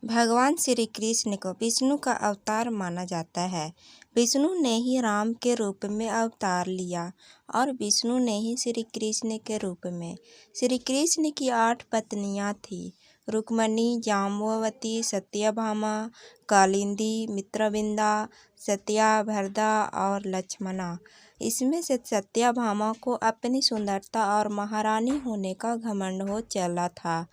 भगवान श्री कृष्ण को विष्णु का अवतार माना जाता है। विष्णु ने ही राम के रूप में अवतार लिया और विष्णु ने ही श्री कृष्ण के रूप में। श्री कृष्ण की 8 पत्नियां थीं। रुक्मणी, जाम्बवती, सत्यभामा, कालिंदी, मित्रविंदा, सत्याभरदा और लक्ष्मणा। इसमें से सत्यभामा को अपनी सुंदरता और महारानी होने का घमंड हो चला था,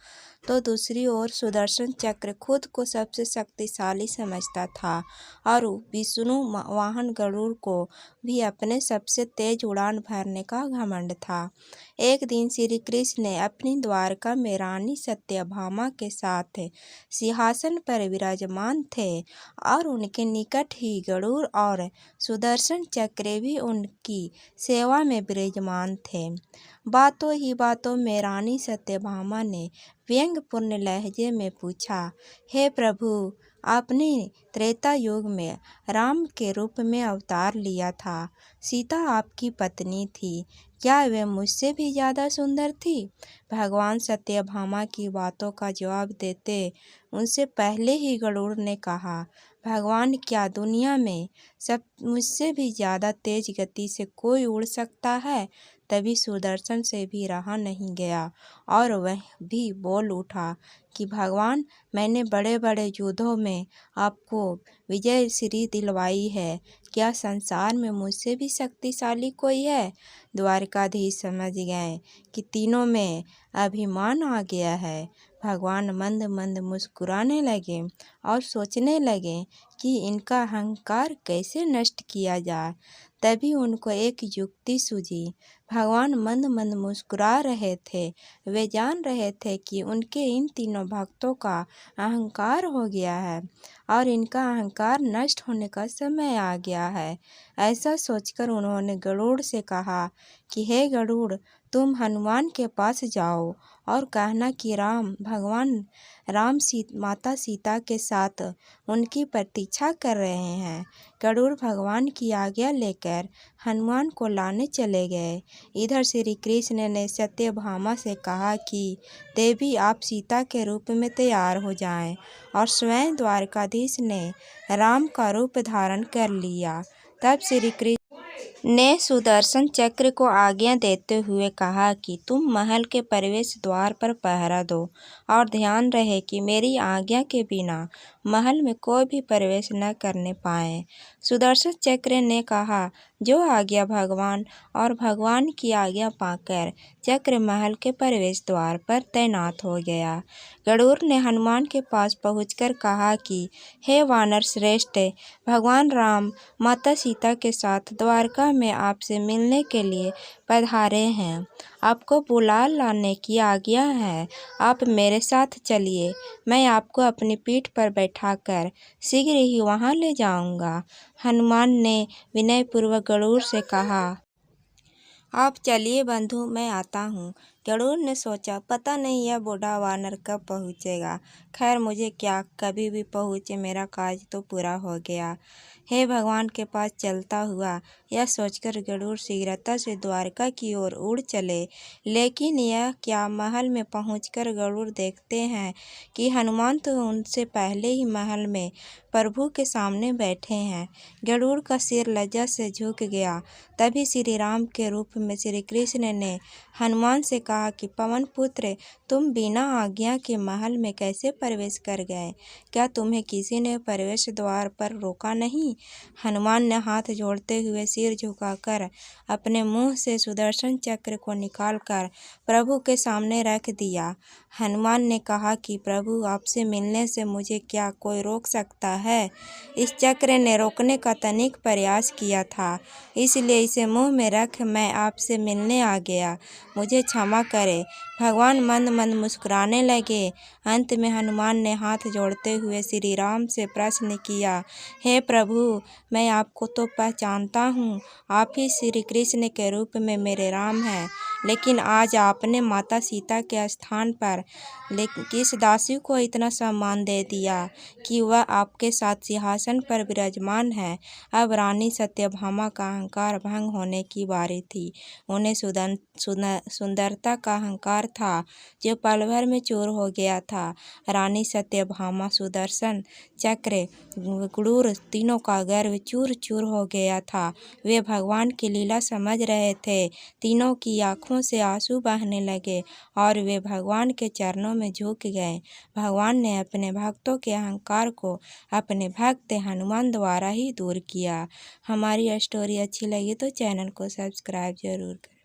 तो दूसरी ओर सुदर्शन चक्र खुद को सबसे शक्तिशाली समझता था और विष्णु वाहन गरुड़ को भी अपने सबसे तेज उड़ान भरने का घमंड था। एक दिन श्री कृष्ण ने अपनी द्वारका में रानी सत्यभामा के साथ सिंहासन पर विराजमान थे और उनके निकट ही गरुड़ और सुदर्शन चक्र भी उनकी सेवा में विराजमान थे। बातों ही बातों में रानी सत्यभामा ने व्यंग्यपूर्ण लहजे में पूछा, हे प्रभु, आपने त्रेता युग में राम के रूप में अवतार लिया था। सीता आपकी पत्नी थी, क्या वे मुझसे भी ज़्यादा सुंदर थी? भगवान सत्यभामा की बातों का जवाब देते उनसे पहले ही गरुड़ ने कहा, भगवान, क्या दुनिया में सब मुझसे भी ज़्यादा तेज गति से कोई उड़ सकता है? तभी सुदर्शन से भी रहा नहीं गया और वह भी बोल उठा कि भगवान, मैंने बड़े बड़े युद्धों में आपको विजय श्री दिलवाई है, क्या संसार में मुझसे भी शक्तिशाली कोई है? द्वारकाधीश समझ गए कि तीनों में अभिमान आ गया है। भगवान मंद मंद मुस्कुराने लगे और सोचने लगे कि इनका अहंकार कैसे नष्ट किया जाए। तभी उनको एक युक्ति सूझी। भगवान मंद मंद मुस्कुरा रहे थे। वे जान रहे थे कि उनके इन तीनों भक्तों का अहंकार हो गया है और इनका अहंकार नष्ट होने का समय आ गया है। ऐसा सोचकर उन्होंने गरुड़ से कहा कि हे गरुड़, तुम हनुमान के पास जाओ और कहना कि भगवान राम माता सीता के साथ उनकी प्रतीक्षा कर रहे हैं। गरुड़ भगवान की आज्ञा लेकर हनुमान को लाने चले गए। इधर श्री कृष्ण ने सत्यभामा से कहा कि देवी, आप सीता के रूप में तैयार हो जाएं, और स्वयं द्वारकाधीश ने राम का रूप धारण कर लिया। तब श्री कृष्ण ने सुदर्शन चक्र को आज्ञा देते हुए कहा कि तुम महल के प्रवेश द्वार पर पहरा दो और ध्यान रहे कि मेरी आज्ञा के बिना महल में कोई भी प्रवेश न करने पाए। सुदर्शन चक्र ने कहा, जो आज्ञा भगवान, और भगवान की आज्ञा पाकर चक्र महल के प्रवेश द्वार पर तैनात हो गया। गरुड़ ने हनुमान के पास पहुंचकर कहा कि हे वानर श्रेष्ठ, भगवान राम माता सीता के साथ द्वारका में आपसे मिलने के लिए पधारे हैं। आपको बुला लाने की आज्ञा है। आप मेरे साथ चलिए, मैं आपको अपनी पीठ पर बैठाकर शीघ्र ही वहां ले जाऊंगा। हनुमान ने विनयपूर्वक गरुड़ से कहा, आप चलिए बंधु, मैं आता हूँ। गरुड़ ने सोचा, पता नहीं यह बूढ़ा वानर कब पहुँचेगा। खैर, मुझे क्या, कभी भी पहुँचे, मेरा काज तो पूरा हो गया। हे भगवान के पास चलता हुआ, यह सोचकर गरुड़ शीघ्रता से द्वारका की ओर उड़ चले। लेकिन यह क्या, महल में पहुंचकर गरुड़ देखते हैं कि हनुमान तो उनसे पहले ही महल में प्रभु के सामने बैठे हैं। गरुड़ का सिर लज्जा से झुक गया। तभी श्री राम के रूप में श्री कृष्ण ने हनुमान से कहा कि पवन पुत्र, तुम बिना आज्ञा के महल में कैसे प्रवेश कर गए? क्या तुम्हें किसी ने प्रवेश द्वार पर रोका नहीं? हनुमान ने हाथ जोड़ते हुए सिर झुकाकर अपने मुंह से सुदर्शन चक्र को निकालकर प्रभु के सामने रख दिया। हनुमान ने कहा कि प्रभु, आपसे मिलने से मुझे क्या कोई रोक सकता है? इस चक्र ने रोकने का तनिक प्रयास किया था, इसलिए इसे मुंह में रख मैं आपसे मिलने आ गया। मुझे क्षमा करें। भगवान मंद मंद मुस्कुराने लगे। अंत में हनुमान ने हाथ जोड़ते हुए श्री राम से प्रश्न किया, हे प्रभु, मैं आपको तो पहचानता हूँ। आप ही श्री कृष्ण के रूप में मेरे राम हैं। लेकिन आज आपने माता सीता के स्थान पर किस दासी को इतना सम्मान दे दिया कि वह आपके साथ सिंहासन पर विराजमान है। अब रानी सत्यभामा का अहंकार भंग होने की बारी थी। उन्हें सुंदरता का अहंकार था जो पल भर में चूर हो गया था। रानी सत्यभामा, सुदर्शन चक्र, क्रूर तीनों का गर्व चूर चूर हो गया था। वे भगवान की लीला समझ रहे थे। तीनों की आंखों से आंसू बहने लगे और वे भगवान के चरणों में झुक गए। भगवान ने अपने भक्तों के अहंकार को अपने भक्त हनुमान द्वारा ही दूर किया। हमारी स्टोरी अच्छी लगी तो चैनल को सब्सक्राइब जरूर करें।